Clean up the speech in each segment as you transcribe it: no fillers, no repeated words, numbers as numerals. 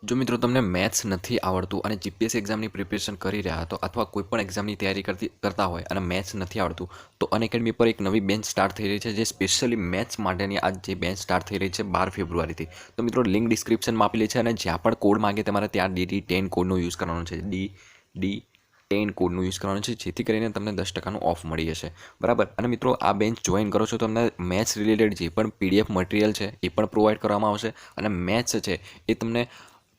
જો મિત્રો તમને મેથ્સ નથી આવડતું અને જીપીએસસી એક્ઝામની પ્રિપેરેશન કરી રહ્યા તો અથવા કોઈ પણ એક્ઝામની તૈયારી કરતા હોય અને મેથ્સ નથી આવડતું તો અનએકેડમી પર એક નવી બેન્ચ સ્ટાર્ટ થઈ રહી છે જે સ્પેશિયલી મેથ્સ માટેની આજ જે બેન્ચ સ્ટાર્ટ થઈ રહી છે 12 ફેબ્રુઆરીથી. તો મિત્રો લિંક ડિસ્ક્રિપ્શનમાં આપેલી છે અને જ્યાં પણ કોડ માંગે તમારે ત્યાં DD10 કોડનો યુઝ કરવાનો છે. DD10 કોડનું યુઝ કરવાનું છે જેથી કરીને તમને 10% ઓફ મળી જશે. બરાબર. અને મિત્રો આ બેન્ચ જોઈન કરો છો તો તમને મેથ્સ રિલેટેડ જે પણ PDF મટીરિયલ છે એ પણ પ્રોવાઈડ કરવામાં આવશે અને મેથ્સ છે એ તમને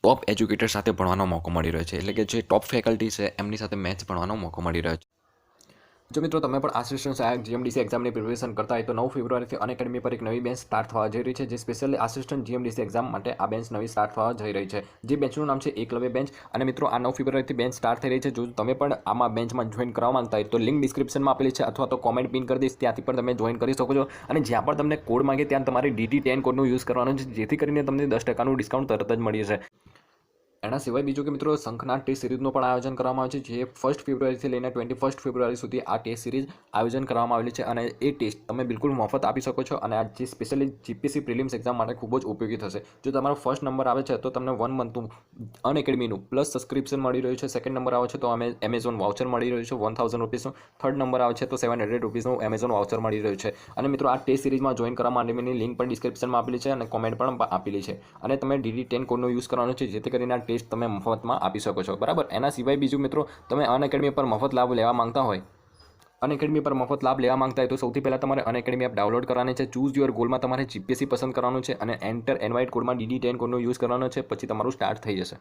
ટોપ એજ્યુકેટર સાથે ભણવાનો મોકો મળી રહ્યો છે. એટલે કે જે ટોપ ફેકલ્ટી છે એમની સાથે મેથ્સ ભણવાનો મોકો મળી રહ્યો છે. જો મિત્રો તમે પણ આસિસ્ટન્ટ સહાયક GMDC એક્ઝામની પ્રિપેરેશન કરતા હોય તો 9 ફેબ્રુઆરીથી અનએકેડમી પર એક નવી બેન્ચ સ્ટાર્ટ થવા જઈ રહી છે જે સ્પેશિયલી આસિસ્ટન્ટ GMDC એક્ઝામ માટે આ બેન્ચ નવી સ્ટાર્ટ થવા જઈ રહી છે. જે બેન્ચનું નામ છે એકલવ્ય બેન્ચ. અને મિત્રો આ 9 ફેબ્રુઆરીથી બેન્ચ સ્ટાર્ટ થઈ રહી છે. જો તમે પણ આમાં બેન્ચમાં જોઈન કરવા માંગતા હોય તો લિંક ડિસ્ક્રિપ્શનમાં આપેલી છે અથવા તો કોમેન્ટ પિન કરી દઈશ, ત્યાંથી પણ તમે જોઈન કરી શકો છો. અને જ્યાં પણ તમને કોડ માંગે ત્યાં તમારે DD10 કોડનો યુઝ કરવાનો છે જેથી કરીને તમને 10%નું ડિસ્કાઉન્ટ તરત જ મળી જશે. એના સિવાય બીજું કે મિત્રો શંખનાદ ટેસ્ટ સિરીઝનું પણ આયોજન કરવામાં આવે છે જે 1 ફેબ્રુઆરીથી લઈને 21 ફેબ્રુઆરી સુધી આ ટેસ્ટ સિરીઝ આયોજન કરવામાં આવેલી છે અને એ ટેસ્ટ તમે બિલકુલ મફત આપી શકો છો અને આ જે સ્પેશિયલી જીપીએસસી પ્રિલિમ્સ એક્ઝામ માટે ખૂબ જ ઉપયોગી થશે. જો તમારો ફર્સ્ટ નંબર આવે છે તો તમને 1 મંથનું અનએકેડમીનું પ્લસ સબસ્ક્રિપ્શન મળી રહ્યું છે. સેકન્ડ નંબર આવે છે તો એમેઝોન વાઉચર મળી રહ્યું છે 1000 રૂપીસનું. થર્ડ નંબર આવે છે તો 700 રૂપીસનું એમેઝોન વાઉચર મળી રહ્યું છે. અને મિત્રો આ ટેસ્ટ સિરીઝમાં જોઈન કરવા માટેની લિંક પણ ડિસ્ક્રિપ્શનમાં આપેલી છે અને કોમેન્ટ પણ આપેલી છે. અને તમે DD10 કોડનો યુઝ કરવાનો છે જેથી કરીને આ ટેસ્ટ તમે મફતમાં આપી શકો છો. બરાબર. એના સિવાય બીજું મિત્રો તમે અનએકેડમી પર મફત લાભ લેવા માંગતા હોય તો સૌથી પહેલાં તમારે અનએકેડમી એપ ડાઉનલોડ કરવાની છે. ચૂઝ યોર ગોલમાં તમારે જીપીએસસી પસંદ કરવાનું છે અને એન્ટર ઇન્વાઇટ કોડમાં DD10 કોડનો યુઝ કરવાનો છે. પછી તમારું સ્ટાર્ટ થઈ જશે.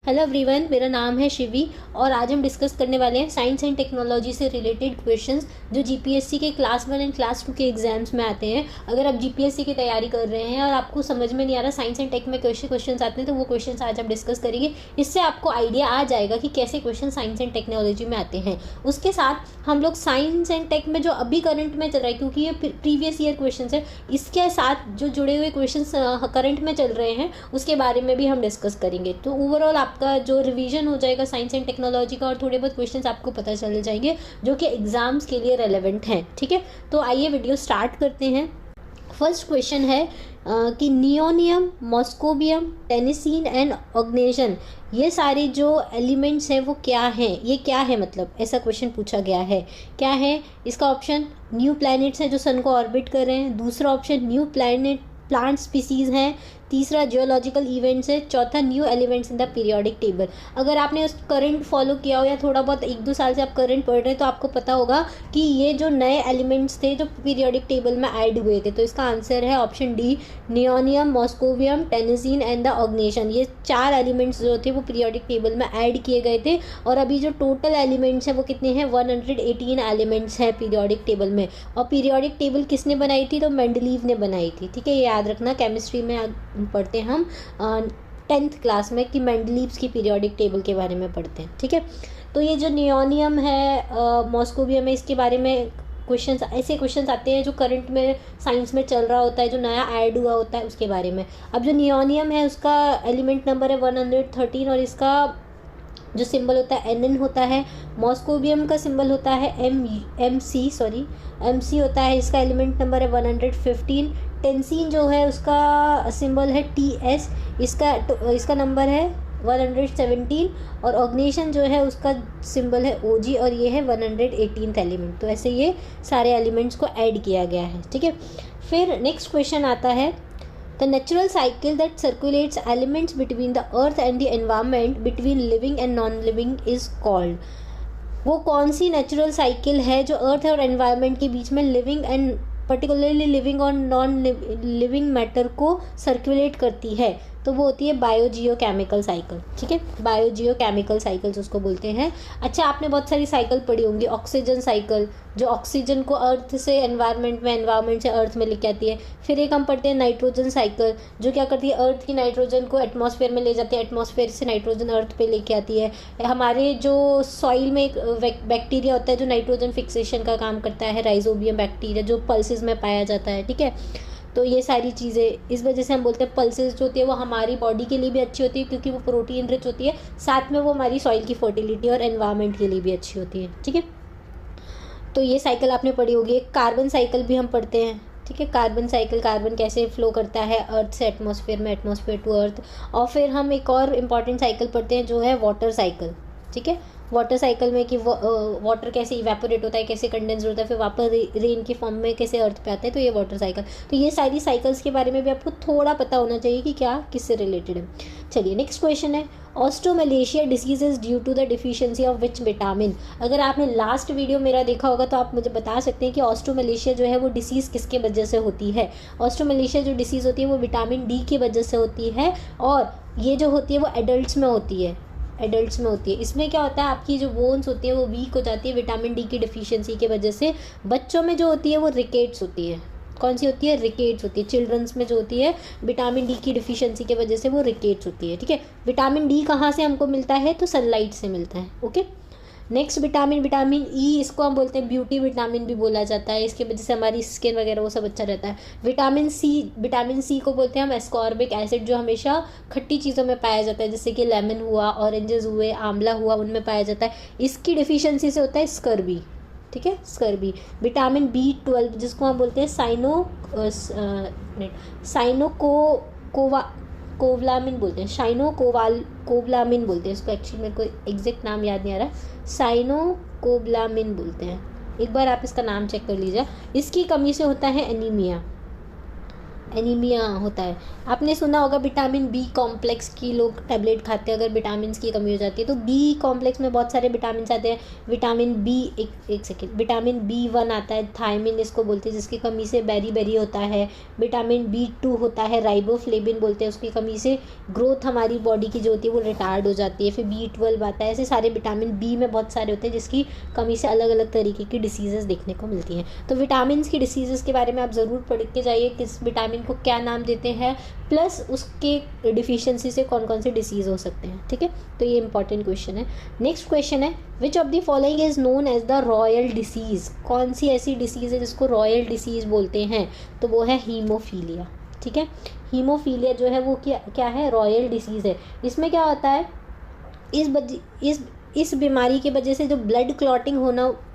हेलो एवरीवन, मेरा नाम है शिवी और आज हम डिस्कस करने वाले हैं साइंस एंड टेक्नोलॉजी से रिलेटेड क्वेश्चंस जो जीपीएससी के क्लास 1 एंड क्लास 2 के एग्जाम्स में आते हैं. अगर आप जीपीएससी की तैयारी कर रहे हैं और आपको समझ में नहीं आ रहा साइंस एंड टेक में कैसे क्वेश्चंस आते हैं तो वो क्वेश्चंस आज हम डिस्कस करेंगे. इससे आपको आइडिया आ जाएगा कि कैसे क्वेश्चन साइंस एंड टेक्नोलॉजी में आते हैं. उसके साथ हम लोग साइंस एंड टेक में जो अभी करंट में चल रहा है, क्योंकि ये प्रीवियस ईयर क्वेश्चन है, इसके साथ जो जुड़े हुए क्वेश्चन करंट में चल रहे हैं उसके बारे में भी हम डिस्कस करेंगे. तो ओवरऑल आपका जो रिवीजन हो जाएगा साइंस एंड टेक्नोलॉजी का और थोड़े बहुत क्वेश्चंस आपको पता चल जाएंगे जो कि एग्जाम्स के लिए रेलेवेंट हैं. ठीक है, तो आइए वीडियो स्टार्ट करते हैं. फर्स्ट क्वेश्चन है कि नियोनियम, मॉस्कोबियम, टेनिसीन एंड ऑग्नेशन, ये सारे जो एलिमेंट्स हैं वो क्या हैं, ये क्या है, मतलब ऐसा क्वेश्चन पूछा गया है. क्या है इसका ऑप्शन? न्यू प्लैनेट्स हैं जो सन को ऑर्बिट कर रहे हैं. दूसरा ऑप्शन न्यू प्लांट स्पीसीज़ हैं. तीसरा जियोलॉजिकल इवेंट्स है. चौथा new elements in the periodic table. अगर आपने उस करंट फॉलो किया हो या थोड़ा बहुत 1-2 साल से आप करंट पढ़ रहे हैं तो आपको पता होगा कि ये जो नए एलिमेंट्स थे जो पीरियोडिक टेबल में ऐड हुए थे. तो इसका आंसर है option D, nihonium, moscovium, tennessine and the oganesson. ये 4 एलिमेंट्स जो थे वो पीरियोडिक टेबल में ऐड किए गए थे और अभी जो टोटल एलिमेंट्स हैं वो कितने हैं? 118 एलिमेंट्स हैं पीरियोडिक टेबल में. और पीरियोडिक टेबल किसने बनाई थी? तो मेंडलीव ने बनाई थी. ठीक है, ये याद रखना. केमिस्ट्री में पढ़ते हैं हम 10th क्लास में कि मेंडलीव्स की पीरियोडिक टेबल के बारे में पढ़ते हैं. ठीक है, तो ये जो नियोनियम है, मॉस्कोवियम है, इसके बारे में क्वेश्चंस, ऐसे क्वेश्चंस आते हैं जो करंट में साइंस में चल रहा होता है, जो नया ऐड हुआ होता है उसके बारे में. अब जो नियोनियम है उसका एलिमेंट नंबर है 113 और इसका जो सिंबल होता है NN होता है. मॉस्कोबियम का सिंबल होता है MC होता है. इसका एलिमेंट नंबर है 115. टेंसीन जो है उसका सिंबल है TS. इसका नंबर है 117 और ऑग्नेशन जो है उसका सिंबल है OG और ये है 118th एलिमेंट. तो ऐसे ये सारे एलिमेंट्स को ऐड किया गया है. ठीक है, फिर नेक्स्ट क्वेश्चन आता है The natural cycle that circulates elements between the earth and the environment between living and non-living is called. वो कौन सी नेचुरल साइकिल है जो अर्थ और एनवायरनमेंट के बीच में लिविंग एंड पर्टिकुलरली लिविंग और नॉन लिविंग मैटर को सर्कुलेट करती है? तो वो होती है बायोजियोकेमिकल साइकिल. ठीक है, बायोजियोकेमिकल साइकिल्स उसको बोलते हैं. अच्छा, आपने बहुत सारी साइकिल पढ़ी होंगी. ऑक्सीजन साइकिल जो ऑक्सीजन को अर्थ से एनवायरनमेंट में, एनवायरनमेंट से अर्थ में लेके आती है. फिर एक हम पढ़ते हैं नाइट्रोजन साइकिल जो क्या करती है? अर्थ की नाइट्रोजन को एटमॉस्फेयर में ले जाती है, एटमॉस्फेयर से नाइट्रोजन अर्थ पे लेके आती है. हमारे जो सॉइल में एक बैक्टीरिया होता है जो नाइट्रोजन फिक्सेशन का काम करता है, राइजोबियम बैक्टीरिया, जो पल्सेस में पाया जाता है. ठीक है, तो ये सारी चीज़ें, इस वजह से हम बोलते हैं पल्सेस जो होती है वो हमारी बॉडी के लिए भी अच्छी होती है क्योंकि वो प्रोटीन रिच होती है. साथ में वो हमारी सॉइल की फर्टिलिटी और एनवायरनमेंट के लिए भी अच्छी होती है. ठीक है, तो ये साइकिल आपने पढ़ी होगी। एक कार्बन साइकिल भी हम पढ़ते हैं, ठीक है, कार्बन साइकिल, कार्बन कैसे फ्लो करता है अर्थ से एटमॉस्फेयर में, एटमॉस्फेयर टू अर्थ। और फिर हम एक और इम्पॉर्टेंट साइकिल पढ़ते हैं जो है वाटर साइकिल, ठीक है। वाटर साइकिल में कि वाटर कैसे इवेपोरेट होता है, कैसे कंडेंस होता है, फिर वापस रेन के फॉर्म में कैसे अर्थ पे आता है, तो ये वाटर साइकिल। तो ये सारी साइकिल्स के बारे में भी आपको थोड़ा पता होना चाहिए कि क्या किससे रिलेटेड है। चलिए नेक्स्ट क्वेश्चन है, osteomalacia disease is due to the deficiency of which vitamin. अगर आपने लास्ट वीडियो मेरा देखा होगा तो आप मुझे बता सकते हैं कि ऑस्ट्रोमलेशिया जो है वो डिसीज़ किसके वजह से होती है। ऑस्ट्रोमलेशिया जो डिसीज़ होती है वो विटामिन डी की वजह से होती है, और ये जो होती है वो एडल्ट्स में होती है, एडल्ट्स में होती है। इसमें क्या होता है, आपकी जो बोन्स होती है वो वीक हो जाती है विटामिन डी की डिफिशियंसी की वजह से। बच्चों में जो होती है वो रिकेट्स होती है। कौन सी होती है? रिकेट्स होती है। चिल्ड्रंस में जो होती है विटामिन डी की डिफिशियंसी की वजह से वो रिकेट्स होती है, ठीक है। विटामिन डी कहाँ से हमको मिलता है? तो सनलाइट से मिलता है, ओके। नेक्स्ट विटामिन ई, इसको हम बोलते हैं ब्यूटी विटामिन भी बोला जाता है, इसके वजह से हमारी स्किन वगैरह वो सब अच्छा रहता है। विटामिन सी को बोलते हैं हम एस्कॉर्बिक एसिड, जो हमेशा खट्टी चीज़ों में पाया जाता है, जैसे कि लेमन हुआ, ऑरेंजेस हुए, आंवला हुआ, उनमें पाया जाता है। इसकी डिफिशियंसी से होता है स्कर्बी, ठीक है, स्कर्बी। विटामिन B12 जिसको हम बोलते हैं कोवलामिन बोलते हैं, कोवलामिन बोलते हैं इसको, एक्चुअली मेरे को एग्जैक्ट नाम याद नहीं आ रहा, साइनोकोवलामिन बोलते हैं। एक बार आप इसका नाम चेक कर लीजिए। इसकी कमी से होता है एनीमिया होता है। आपने सुना होगा विटामिन बी कॉम्प्लेक्स की लोग टैबलेट खाते हैं अगर विटामिन की कमी हो जाती है। तो बी कॉम्प्लेक्स में बहुत सारे विटामिन आते हैं। विटामिन विटामिन B1 आता है, थायमिन इसको बोलते हैं, जिसकी कमी से बेरी होता है। विटामिन B2 होता है, राइबोफ्लेविन बोलते हैं, उसकी कमी से ग्रोथ हमारी बॉडी की जो होती है वो रिटार्ड हो जाती है। फिर B12 आता है। ऐसे सारे विटामिन बी में बहुत सारे होते हैं जिसकी कमी से अलग अलग तरीके की डिसीजेज़ देखने को मिलती हैं। तो विटामिन की डिसीजेज़ के बारे में आप ज़रूर पढ़ के जाइए, किस विटामिन को क्या नाम देते हैं, प्लस उसके डिफिशियंसी से कौन कौन से डिसीज़ हो सकते हैं, ठीक है। तो ये इंपॉर्टेंट क्वेश्चन है। नेक्स्ट क्वेश्चन है, which of the following is known as the royal disease. कौन सी ऐसी डिसीज़ है जिसको रॉयल डिसीज़ बोलते हैं? तो वो है हीमोफीलिया, ठीक है। हीमोफीलिया जो है वो क्या है? रॉयल डिसीज़ है। इसमें क्या होता है, इस बीमारी की वजह से जो ब्लड क्लॉटिंग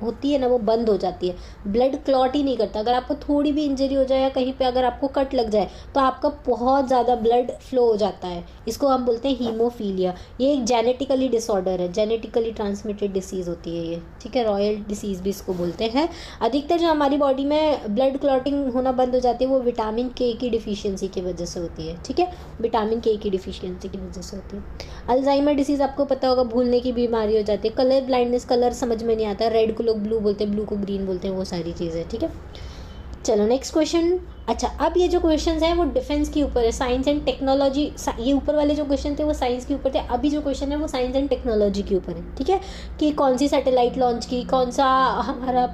होती है ना वो बंद हो जाती है। ब्लड क्लॉट ही नहीं करता। अगर आपको थोड़ी भी इंजरी हो जाए या कहीं पे अगर आपको कट लग जाए तो आपका बहुत ज़्यादा ब्लड फ्लो हो जाता है। इसको हम बोलते हैं हीमोफीलिया। ये एक जेनेटिकली डिसऑर्डर है, जेनेटिकली ट्रांसमिटेड डिसीज़ होती है ये, ठीक है। रॉयल डिसीज़ भी इसको बोलते हैं। अधिकतर जो हमारी बॉडी में ब्लड क्लॉटिंग होना बंद हो जाती है वो विटामिन के की डिफिशियंसी की वजह से होती है, ठीक है। विटामिन के की डिफिशियंसी की वजह से होती है। अल्जाइमर डिसीज़ आपको पता होगा, भूलने की बीमारी हो जाती है। कलर ब्लाइंडनेस, कलर समझ में नहीं आता, रेड को लोग ब्लू बोलते हैं, ब्लू को ग्रीन बोलते हैं, वो सारी चीज़ें, ठीक है। चलो नेक्स्ट क्वेश्चन। अच्छा, अब ये जो क्वेश्चंस हैं वो डिफेंस के ऊपर है, साइंस एंड टेक्नोलॉजी। ये ऊपर वाले जो क्वेश्चन थे वो साइंस के ऊपर थे, अभी जो क्वेश्चन है वो साइंस एंड टेक्नोलॉजी के ऊपर है, ठीक है। कि कौन सी सैटेलाइट लॉन्च की, कौन सा हमारा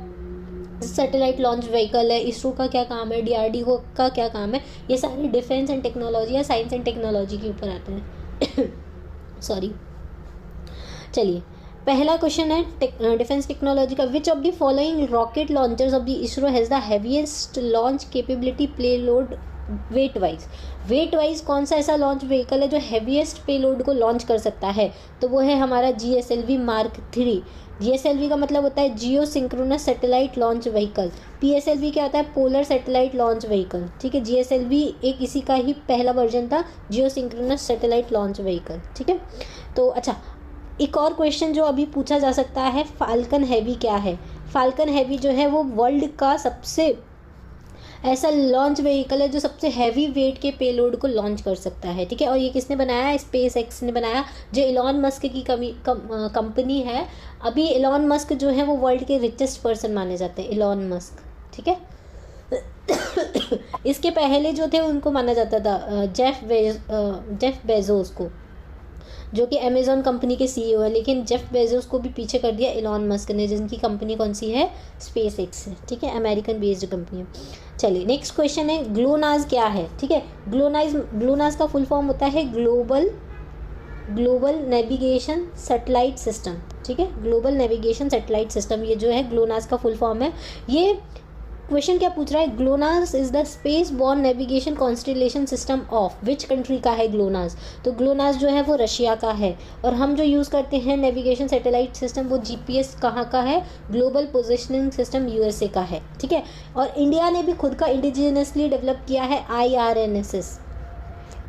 सैटेलाइट लॉन्च व्हीकल है, इसरो का क्या काम है, DRDO का क्या काम है, ये सारे डिफेंस एंड टेक्नोलॉजी या साइंस एंड टेक्नोलॉजी के ऊपर आते हैं। सॉरी। चलिए, पहला क्वेश्चन है डिफेंस टेक्नोलॉजी का। विच of the following rocket launchers of the ISRO has the heaviest launch capability payload wait wise कौन सा ऐसा लॉन्च व्हीकल है जो हैवीएस्ट पेलोड को लॉन्च कर सकता है? तो वो है हमारा GSLV Mark 3। GSLV का मतलब होता है geosynchronous satellite launch vehicle. PSLV क्या होता है? पोलर सैटेलाइट लॉन्च व्हीकल, ठीक है। GSLV एक इसी का ही पहला वर्जन था, जियो सिंक्रोनस सैटेलाइट लॉन्च व्हीकल, ठीक है। तो अच्छा, एक और क्वेश्चन जो अभी पूछा जा सकता है, फाल्कन हैवी क्या है? फाल्कन हैवी जो है वो वर्ल्ड का सबसे ऐसा लॉन्च व्हीकल है जो सबसे हैवी वेट के पेलोड को लॉन्च कर सकता है, ठीक है। और ये किसने बनाया है? SpaceX ने बनाया, जो एलॉन मस्क की कंपनी है। अभी एलॉन मस्क जो है वो वर्ल्ड के रिचेस्ट पर्सन माने जाते हैं, एलॉन मस्क, ठीक है। इसके पहले जो थे उनको माना जाता था जेफ बेजोस को, जो कि अमेज़ॉन कंपनी के CEO है। लेकिन जेफ बेजोस को भी पीछे कर दिया एलॉन मस्क ने, जिनकी कंपनी कौन सी है? SpaceX है, ठीक है, अमेरिकन बेस्ड कंपनी है। चलिए नेक्स्ट क्वेश्चन है, ग्लोनास क्या है? ठीक है, ग्लोनास का फुल फॉर्म होता है ग्लोबल नेविगेशन सैटेलाइट सिस्टम, ठीक है। ग्लोबल नेविगेशन सैटेलाइट सिस्टम, ये जो है ग्लोनास का फुल फॉर्म है। ये क्वेश्चन क्या पूछ रहा है, GLONASS is the space born navigation constellation system of which country का है ग्लोनास। तो ग्लोनास जो है वो रशिया का है, और हम जो यूज़ करते हैं नेविगेशन सैटेलाइट सिस्टम वो जीपीएस कहाँ का है, ग्लोबल पोजिशनिंग सिस्टम यूएसए का है, ठीक है। और इंडिया ने भी खुद का इंडिजिनियसली डेवलप किया है IRNSS,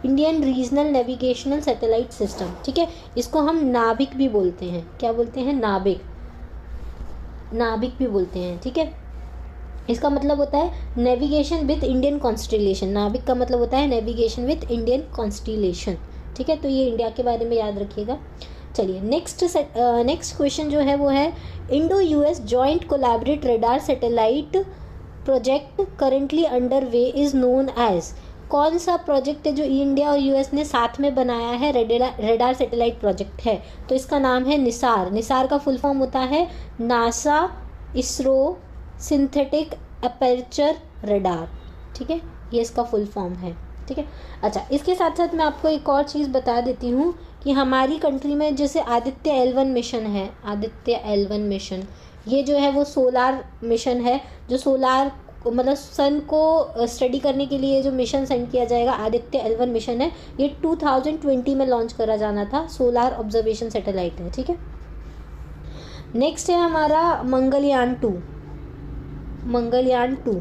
Indian regional navigational satellite system, ठीक है। इसको हम नाभिक भी बोलते हैं, क्या बोलते हैं, नाभिक, नाभिक भी बोलते हैं, ठीक है। इसका मतलब होता है नेविगेशन विथ इंडियन कॉन्स्टिलेशन, नाभिक का मतलब होता है नेविगेशन विथ इंडियन कॉन्स्टिलेशन, ठीक है। तो ये इंडिया के बारे में याद रखिएगा। चलिए नेक्स्ट क्वेश्चन जो है वो है, Indo US joint collaborate radar satellite project currently under way is known as. कौन सा प्रोजेक्ट है जो इंडिया और यूएस ने साथ में बनाया है, रडार सैटेलाइट प्रोजेक्ट है। तो इसका नाम है निसार। निसार का फुल फॉर्म होता है NASA ISRO synthetic aperture radar, ठीक है, ये इसका फुल फॉर्म है, ठीक है। अच्छा, इसके साथ साथ मैं आपको एक और चीज़ बता देती हूँ कि हमारी कंट्री में जैसे आदित्य L1 मिशन है, आदित्य L1 मिशन, ये जो है वो सोलार मिशन है, जो सोलार मतलब सन को स्टडी करने के लिए जो मिशन सेंड किया जाएगा, आदित्य L1 मिशन है, ये 2020 में लॉन्च करा जाना था, सोलार ऑब्जर्वेशन सैटेलाइट है, ठीक है। नेक्स्ट है हमारा मंगलयान 2, मंगलयान 2,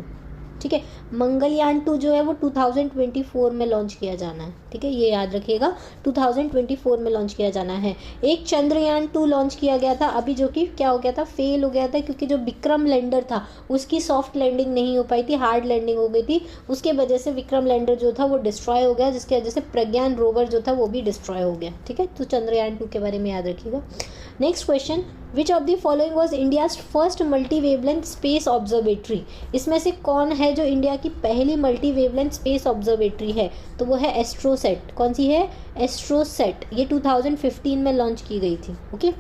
ठीक है। मंगलयान 2 जो है वो 2024 में लॉन्च किया जाना है, ठीक है, ये याद रखिएगा, 2024 में लॉन्च किया जाना है। एक चंद्रयान 2 लॉन्च किया गया था अभी, जो कि क्या हो गया था, फेल हो गया था, क्योंकि जो विक्रम लैंडर था उसकी सॉफ्ट लैंडिंग नहीं हो पाई थी, हार्ड लैंडिंग हो गई थी, उसके वजह से विक्रम लैंडर जो था वो डिस्ट्रॉय हो गया, जिसकी वजह से प्रज्ञान रोवर जो था वो भी डिस्ट्रॉय हो गया, ठीक है। तो चंद्रयान 2 के बारे में याद रखिएगा। Next question, which of the following was India's first multi wavelength space observatory. इसमें से कौन है जो इंडिया की पहली मल्टी वेवलेंथ स्पेस ऑब्जर्वेटरी है। तो वो है एस्ट्रोसेट। कौन सी है, एस्ट्रोसेट, ये 2015 में लॉन्च की गई थी, ओके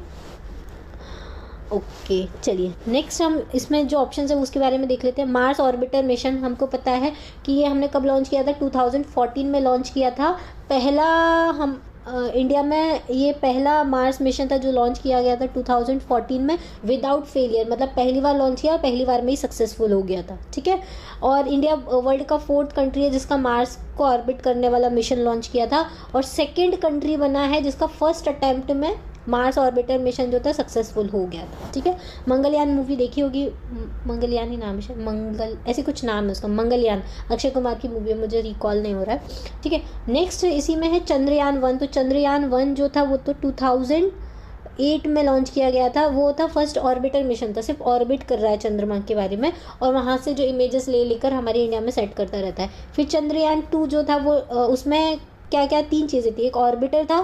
ओके। चलिए नेक्स्ट हम इसमें जो ऑप्शन है उसके बारे में देख लेते हैं। मार्स ऑर्बिटर मिशन, हमको पता है कि ये हमने कब लॉन्च किया था, 2014 में लॉन्च किया था। पहला हम इंडिया में ये पहला मार्स मिशन था जो लॉन्च किया गया था 2014 में विदाउट फेलियर, मतलब पहली बार लॉन्च किया, पहली बार में ही सक्सेसफुल हो गया था, ठीक है। और इंडिया वर्ल्ड का 4th कंट्री है जिसका मार्स को ऑर्बिट करने वाला मिशन लॉन्च किया था, और 2nd कंट्री बना है जिसका फर्स्ट अटैम्प्ट में मार्स ऑर्बिटर मिशन जो था सक्सेसफुल हो गया था, ठीक है। मंगलयान मूवी देखी होगी, मंगलयान ही नाम है, मंगल ऐसे कुछ नाम है उसका, मंगलयान, अक्षय कुमार की मूवी है, मुझे रिकॉल नहीं हो रहा है, ठीक है। नेक्स्ट इसी में है चंद्रयान 1। तो चंद्रयान 1 जो था वो तो 2008 में लॉन्च किया गया था, वो था फर्स्ट ऑर्बिटर मिशन था, सिर्फ ऑर्बिट कर रहा है चंद्रमा के बारे में, और वहाँ से जो इमेजेस ले लेकर हमारे इंडिया में सेट करता रहता है। फिर चंद्रयान 2 जो था वो उसमें क्या क्या 3 चीज़ें थी, एक ऑर्बिटर था,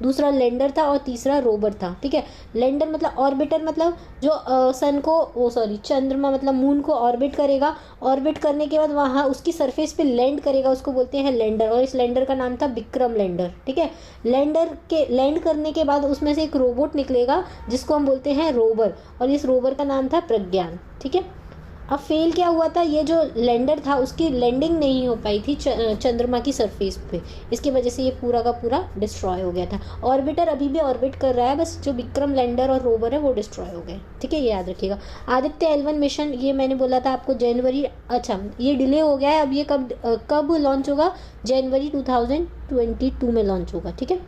दूसरा लैंडर था, और तीसरा रोवर था, ठीक है। लैंडर मतलब, ऑर्बिटर मतलब जो सन को चंद्रमा मतलब मून को ऑर्बिट करेगा, ऑर्बिट करने के बाद वहाँ उसकी सरफेस पे लैंड करेगा, उसको बोलते हैं लैंडर, और इस लैंडर का नाम था विक्रम लैंडर, ठीक है। लैंडर के लैंड करने के बाद उसमें से एक रोबोट निकलेगा जिसको हम बोलते हैं रोवर, और इस रोवर का नाम था प्रज्ञान, ठीक है। अब फेल क्या हुआ था, ये जो लैंडर था उसकी लैंडिंग नहीं हो पाई थी चंद्रमा की सरफेस पे, इसकी वजह से ये पूरा का पूरा डिस्ट्रॉय हो गया था। ऑर्बिटर अभी भी ऑर्बिट कर रहा है, बस जो विक्रम लैंडर और रोवर है वो डिस्ट्रॉय हो गए, ठीक है, ये याद रखिएगा। आदित्य L1 मिशन, ये मैंने बोला था आपको जनवरी, अच्छा ये डिले हो गया है, अब ये कब लॉन्च होगा, जनवरी 2022 में लॉन्च होगा, ठीक है।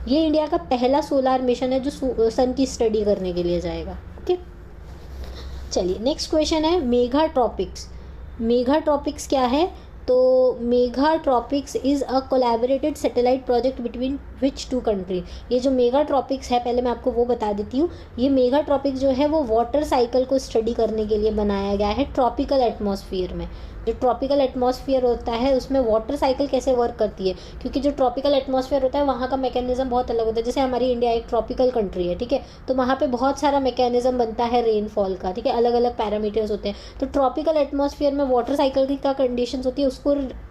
ये इंडिया का पहला सोलार मिशन है जो सन की स्टडी करने के लिए जाएगा, ओके। चलिए नेक्स्ट क्वेश्चन है मेगा ट्रॉपिक्स। मेगा ट्रॉपिक्स क्या है, तो mega tropics is a collaborated satellite project between which 2 country. ये जो मेगा ट्रॉपिक्स है पहले मैं आपको वो बता देती हूँ। ये मेगा ट्रॉपिक्स जो है वो वाटर साइकिल को स्टडी करने के लिए बनाया गया है ट्रॉपिकल एटमॉस्फेयर में। जो ट्रॉपिकल एटमॉस्फेयर होता है उसमें वाटर साइकिल कैसे वर्क करती है, क्योंकि जो ट्रॉपिकल एटमॉस्फेयर होता है वहाँ का मैकेनिज्म बहुत अलग होता है। जैसे हमारी इंडिया एक ट्रॉपिकल कंट्री है, ठीक है, तो वहाँ पे बहुत सारा मैकेनिज्म बनता है रेनफॉल का, ठीक है, अलग अलग पैरामीटर्स होते हैं। तो ट्रॉपिकल एटमॉस्फेयर में वाटर साइकिल का कंडीशंस होती है,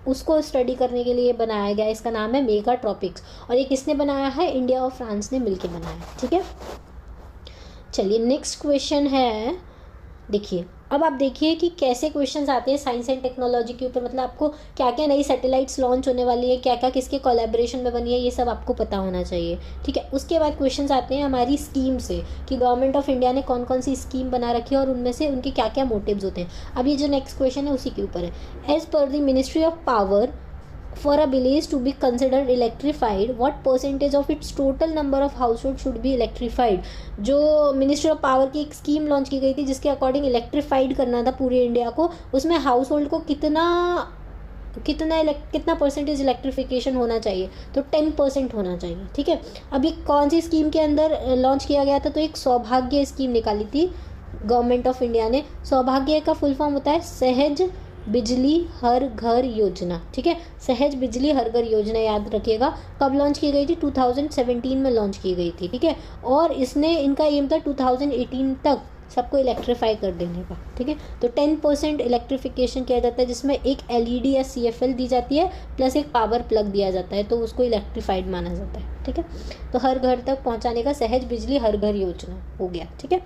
उसको स्टडी करने के लिए बनाया गया, इसका नाम है मेगा ट्रॉपिक्स। और ये किसने बनाया है, इंडिया और फ्रांस ने मिलकर बनाया है, ठीक है। चलिए नेक्स्ट क्वेश्चन है देखिए, अब आप देखिए कि कैसे क्वेश्चंस आते हैं साइंस एंड टेक्नोलॉजी के ऊपर, मतलब आपको क्या क्या नई सैटेलाइट्स लॉन्च होने वाली है, क्या क्या किसके कोलैबोरेशन में बनी है, ये सब आपको पता होना चाहिए। ठीक है, उसके बाद क्वेश्चंस आते हैं हमारी स्कीम से कि गवर्नमेंट ऑफ इंडिया ने कौन कौन सी स्कीम बना रखी है और उनमें से उनके क्या क्या मोटिव्स होते हैं। अब ये जो नेक्स्ट क्वेश्चन है उसी के ऊपर है। As per the ministry of power, for a village to be considered electrified, what percentage of its total number of households should be electrified? जो मिनिस्ट्री ऑफ पावर की एक स्कीम लॉन्च की गई थी जिसके अकॉर्डिंग इलेक्ट्रीफाइड करना था पूरे इंडिया को, उसमें हाउस होल्ड को कितना परसेंटेज इलेक्ट्रिफिकेशन होना चाहिए, तो 10% होना चाहिए। ठीक है, अब ये कौन सी स्कीम के अंदर लॉन्च किया गया था, तो एक सौभाग्य स्कीम निकाली थी गवर्नमेंट ऑफ इंडिया ने। सौभाग्य का फुल फॉर्म होता है सहज बिजली हर घर योजना। ठीक है, सहज बिजली हर घर योजना याद रखिएगा। कब लॉन्च की गई थी, 2017 में लॉन्च की गई थी। ठीक है, और इनका एम था 2018 तक सबको इलेक्ट्रीफाई कर देने का। ठीक है, तो 10% इलेक्ट्रिफिकेशन किया जाता है जिसमें एक LED या CFL दी जाती है प्लस एक पावर प्लग दिया जाता है, तो उसको इलेक्ट्रीफाइड माना जाता है। ठीक है, तो हर घर तक पहुंचाने का सहज बिजली हर घर योजना हो गया। ठीक है,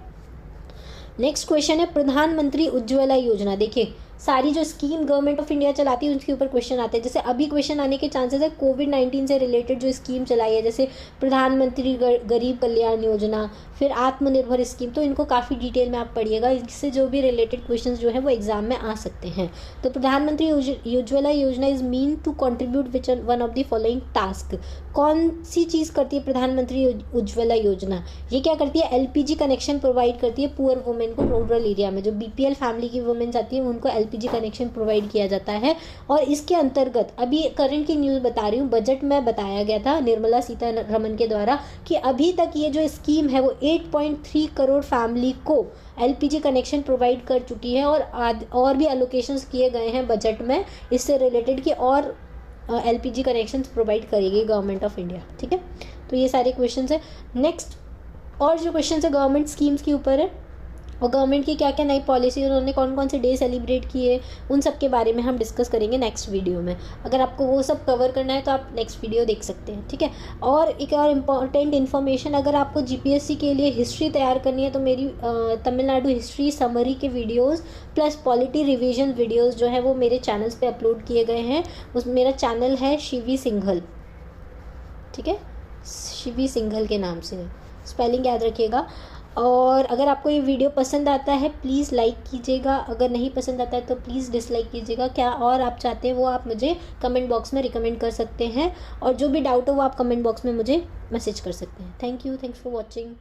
नेक्स्ट क्वेश्चन है प्रधानमंत्री उज्ज्वला योजना। देखिए, सारी जो स्कीम गवर्नमेंट ऑफ इंडिया चलाती है उसके ऊपर क्वेश्चन आते हैं। जैसे अभी क्वेश्चन आने के चांसेस है कोविड-19 से रिलेटेड जो स्कीम चलाई है, जैसे प्रधानमंत्री गरीब कल्याण योजना, फिर आत्मनिर्भर स्कीम, तो इनको काफ़ी डिटेल में आप पढ़िएगा, इससे जो भी रिलेटेड क्वेश्चंस जो है वो एग्जाम में आ सकते हैं। तो Pradhan Mantri Ujjwala Yojana is mean to contribute which one of the following task. कौन सी चीज़ करती है प्रधानमंत्री उज्ज्वला योजना? ये क्या करती है, LPG कनेक्शन प्रोवाइड करती है पुअर वुमेन को रूरल एरिया में। जो BPL फैमिली की वुमेन्स आती है उनको LPG कनेक्शन प्रोवाइड किया जाता है। और इसके अंतर्गत अभी करंट की न्यूज़ बता रही हूँ, बजट में बताया गया था निर्मला सीतारमन के द्वारा कि अभी तक ये जो स्कीम है वो 8.3 करोड़ फैमिली को LPG कनेक्शन प्रोवाइड कर चुकी है, और भी एलोकेशंस किए गए हैं बजट में इससे रिलेटेड कि और LPG कनेक्शंस प्रोवाइड करेगी गवर्नमेंट ऑफ इंडिया। ठीक है, तो ये सारे क्वेश्चंस है। नेक्स्ट और जो क्वेश्चन है गवर्नमेंट स्कीम्स के ऊपर है, और गवर्नमेंट की क्या क्या नई पॉलिसी, उन्होंने कौन कौन से डे सेलिब्रेट किए, उन सब के बारे में हम डिस्कस करेंगे नेक्स्ट वीडियो में। अगर आपको वो सब कवर करना है तो आप नेक्स्ट वीडियो देख सकते हैं। ठीक है, और एक और इम्पॉर्टेंट इन्फॉर्मेशन, अगर आपको GPSC के लिए हिस्ट्री तैयार करनी है तो मेरी तमिलनाडु हिस्ट्री समरी के videos plus polity revision videos जो है वो मेरे चैनल्स पर अपलोड किए गए हैं। मेरा चैनल है शिवी सिंघल। ठीक है, शिवी सिंघल के नाम से, स्पेलिंग याद रखिएगा। और अगर आपको ये वीडियो पसंद आता है प्लीज़ लाइक कीजिएगा, अगर नहीं पसंद आता है तो प्लीज़ डिसलाइक कीजिएगा। क्या और आप चाहते हैं वो आप मुझे कमेंट बॉक्स में रिकमेंड कर सकते हैं, और जो भी डाउट हो वो आप कमेंट बॉक्स में मुझे मैसेज कर सकते हैं। Thank you, thanks for watching.